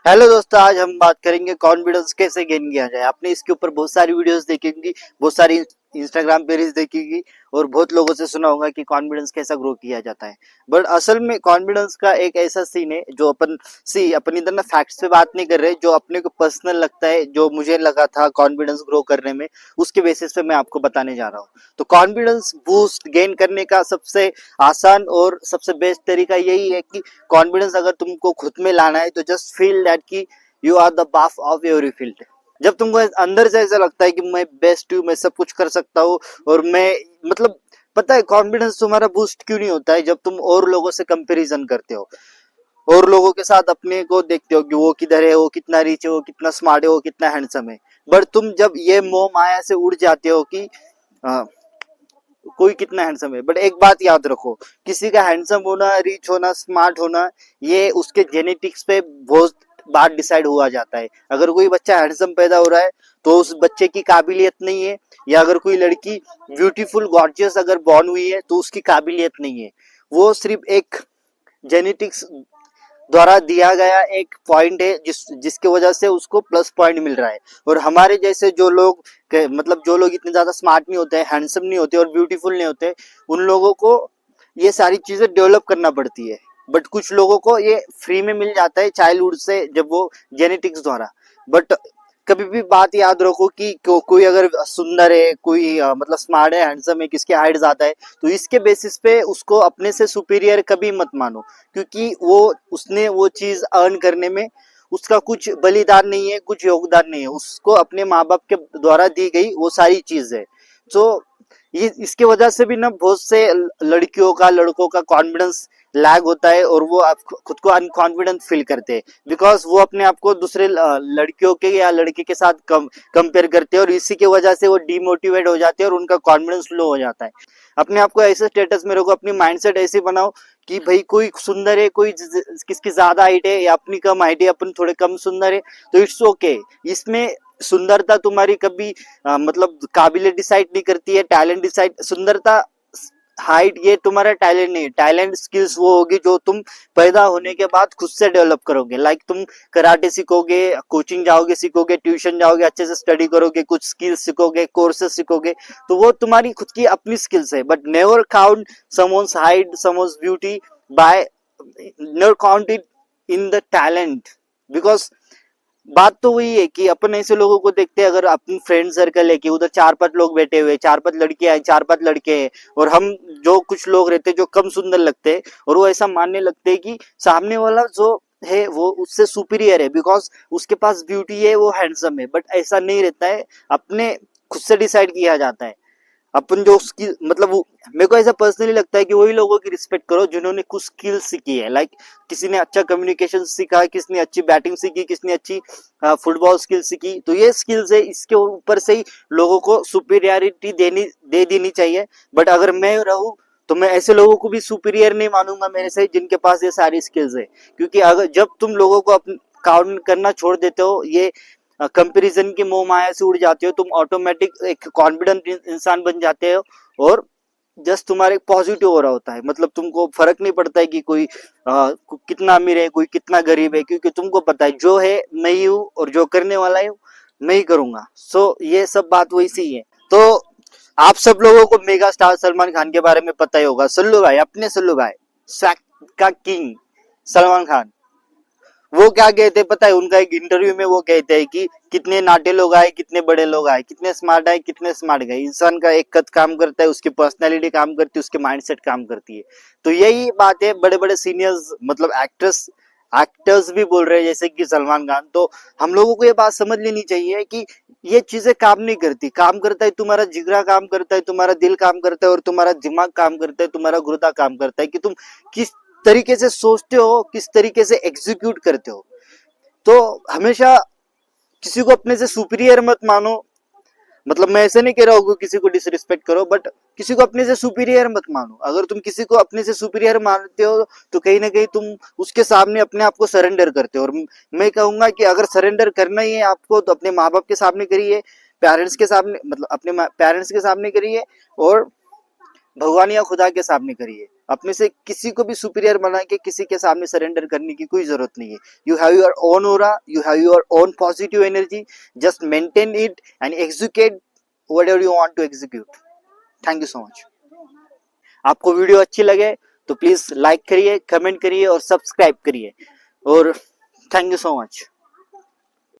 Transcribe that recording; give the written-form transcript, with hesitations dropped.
Hello दोस्तों, आज हम बात करेंगे कॉन्फिडेंस कैसे गेन किया जाए। आपने इसके ऊपर बहुत सारी वीडियोस देखी होंगी, बहुत सारी इंस्टाग्राम पे रील्स देखी होगी और बहुत लोगों से सुना होगा कि कॉन्फिडेंस कैसा ग्रो किया जाता है। बट असल में कॉन्फिडेंस का एक ऐसा सीन है जो अपन इधर ना फैक्ट्स पे बात नहीं कर रहे, जो अपने को पर्सनल लगता है, जो मुझे लगा था कॉन्फिडेंस ग्रो करने में, उसके बेसिस पे मैं आपको बताने जा रहा हूँ। तो कॉन्फिडेंस बूस्ट गेन करने का सबसे आसान और सबसे बेस्ट तरीका यही है कि कॉन्फिडेंस अगर तुमको खुद में लाना है तो जस्ट फील दैट कि you are the boss of your field. जब तुमको अंदर से ऐसा लगता है कि मैं बेस्ट हूँ, मैं सब कुछ कर सकता हूँ और मैं मतलब पता है कॉन्फिडेंस तुम्हारा बूस्ट क्यों नहीं होता है? जब तुम और लोगों से कंपैरिजन करते हो, और लोगों के साथ अपने को देखते हो कि वो किधर है, वो कितना रिच है, वो कितना स्मार्ट है, वो कितना हैंडसम है। बट तुम जब ये मोह माया से उड़ जाते हो कि कोई कितना हैंडसम है, बट एक बात याद रखो, किसी का हैंडसम होना, रिच होना, स्मार्ट होना, ये उसके जेनेटिक्स पे बहुत बात डिसाइड हुआ जाता है। अगर कोई बच्चा हैंडसम पैदा हो रहा है तो उस बच्चे की काबिलियत नहीं है, या अगर कोई लड़की ब्यूटीफुल गॉर्जियस अगर बॉर्न हुई है तो उसकी काबिलियत नहीं है। वो सिर्फ एक जेनेटिक्स द्वारा दिया गया एक पॉइंट है जिसके वजह से उसको प्लस पॉइंट मिल रहा है। और हमारे जैसे जो लोग मतलब जो लोग इतने ज्यादा स्मार्ट नहीं होते, हैंडसम नहीं होते और ब्यूटीफुल नहीं होते, उन लोगों को ये सारी चीजें डेवलप करना पड़ती है। बट कुछ लोगों को ये फ्री में मिल जाता है चाइल्डहुड से, जब वो जेनेटिक्स द्वारा। बट कभी भी बात याद रखो कि कोई अगर सुंदर है, कोई मतलब स्मार्ट है, हैंडसम है, किसकी हाइट ज्यादा है, तो इसके बेसिस पे उसको अपने से सुपीरियर कभी मत मानो, क्योंकि वो उसने वो चीज अर्न करने में उसका कुछ बलिदान नहीं है, कुछ योगदान नहीं है, उसको अपने माँ बाप के द्वारा दी गई वो सारी चीज है। तो ये इसके वजह से भी ना बहुत से लड़कियों का, लड़कों का कॉन्फिडेंस लैग होता है और वो खुद को अनकॉन्फिडेंट फील करते हैं, बिकॉज वो अपने आप को दूसरे लड़कियों के या लड़के के साथ कंपेयर करते हैं और इसी की वजह से वो डिमोटिवेट हो जाते हैं और उनका कॉन्फिडेंस लो हो जाता है। अपने आप को ऐसे स्टेटस में रखो, अपनी माइंडसेट ऐसे बनाओ कि भाई कोई सुंदर है, कोई किसकी ज्यादा हाइट है या अपनी कम हाइट है, अपन थोड़े कम सुंदर है, तो इट्स ओके। इसमें सुंदरता तुम्हारी कभी मतलब काबिलियत डिसाइड नहीं करती है, टैलेंट डिसाइड, सुंदरता, हाइट ये तुम्हारा टैलेंट नहीं है। टैलेंट स्किल्स वो होगी जो तुम पैदा होने के बाद खुद से डेवलप करोगे। लाइक तुम कराटे सीखोगे, कोचिंग जाओगे, सीखोगे, ट्यूशन जाओगे, अच्छे से स्टडी करोगे, कुछ स्किल्स सीखोगे, कोर्सेज सीखोगे, तो वो तुम्हारी खुद की अपनी स्किल्स है। But never count someone's height, someone's beauty by, never count it in the talent. Because बात तो वही है कि अपन ऐसे लोगों को देखते हैं, अगर अपनी फ्रेंड सर्कल है कि उधर 4-5 लोग बैठे हुए, 4-5 लड़कियां हैं, 4-5 लड़के हैं, और हम जो कुछ लोग रहते हैं जो कम सुंदर लगते हैं, और वो ऐसा मानने लगते हैं कि सामने वाला जो है वो उससे सुपीरियर है बिकॉज उसके पास ब्यूटी है, वो हैंडसम है। बट ऐसा नहीं रहता है, अपने खुद से डिसाइड किया जाता है। अपन जो उसकी मतलब मेरे को ऐसा पर्सनली लगता है कि वही लोगों की रिस्पेक्ट करो जिन्होंने कुछ स्किल सीखी है। लाइक किसी ने अच्छा कम्युनिकेशन सीखा है, किसने अच्छी बैटिंग सीखी, किसने अच्छी फुटबॉल स्किल सीखी, तो ये स्किल्स है, इसके ऊपर से ही लोगों को सुपीरियरिटी दे देनी चाहिए। बट अगर मैं रहूं तो मैं ऐसे लोगों को भी सुपीरियर नहीं मानूंगा मेरे से, जिनके पास ये सारी स्किल्स है। क्योंकि अगर जब तुम लोगों को काउंट करना छोड़ देते हो, ये कंपैरिजन की मोह माया से उड़ जाते हो, तुम ऑटोमेटिक एक कॉन्फिडेंट इंसान बन जाते हो और जस्ट तुम्हारे पॉजिटिव हो रहा होता है। मतलब तुमको फर्क नहीं पड़ता है कि कोई कितना अमीर है, कोई कितना गरीब है, क्योंकि तुमको पता है जो है मैं ही हूँ और जो करने वाला है मैं ही करूंगा। सो ये सब बात वैसी ही है। तो आप सब लोगों को मेगा स्टार सलमान खान के बारे में पता ही होगा। सल्लू भाई, अपने सल्लू भाई, स्वैग का किंग सलमान खान, वो क्या कहते हैं पता है? उनका एक इंटरव्यू में वो कहते हैं कि कितने नाटे लोग आए, कितने बड़े लोग आए, कितने स्मार्ट आए, कितने स्मार्ट गए। इंसान का एक कद काम करता है, उसकी पर्सनैलिटी काम करती है, उसकी माइंडसेट काम करती है। तो यही बात है, बड़े बड़े सीनियर्स मतलब एक्टर्स भी बोल रहे हैं जैसे कि सलमान खान। तो हम लोगों को ये बात समझ लेनी चाहिए कि ये चीजें काम नहीं करती। काम करता है तुम्हारा जिगरा, काम करता है तुम्हारा दिल, काम करता है और तुम्हारा दिमाग काम करता है, तुम्हारा गुर्दा काम करता है कि तुम किस तरीके से सोचते हो, किस तरीके से एग्जीक्यूट करते हो। तो हमेशा किसी को अपने से सुपीरियर मत मानो। मतलब मैं ऐसे नहीं कह रहा हूँ कि किसी को डिसरिस्पेक्ट करो, बट किसी को अपने से सुपीरियर मत मानो। अगर तुम किसी को अपने से सुपीरियर मानते हो तो कहीं ना कहीं तुम उसके सामने अपने आप को सरेंडर करते हो। और मैं कहूंगा कि अगर सरेंडर करना ही है आपको तो अपने माँ बाप के सामने करिए, पेरेंट्स के सामने, मतलब अपने पेरेंट्स के सामने करिए और भगवान या खुदा के सामने करिए। अपने से किसी को भी सुपीरियर बना के किसी के सामने सरेंडर करने की कोई जरूरत नहीं है. You have your own aura, you have your own positive energy. Just maintain it and execute whatever you want to execute. Thank you so much. आपको वीडियो अच्छी लगे तो प्लीज लाइक करिए, कमेंट करिए और सब्सक्राइब करिए. और थैंक यू सो मच.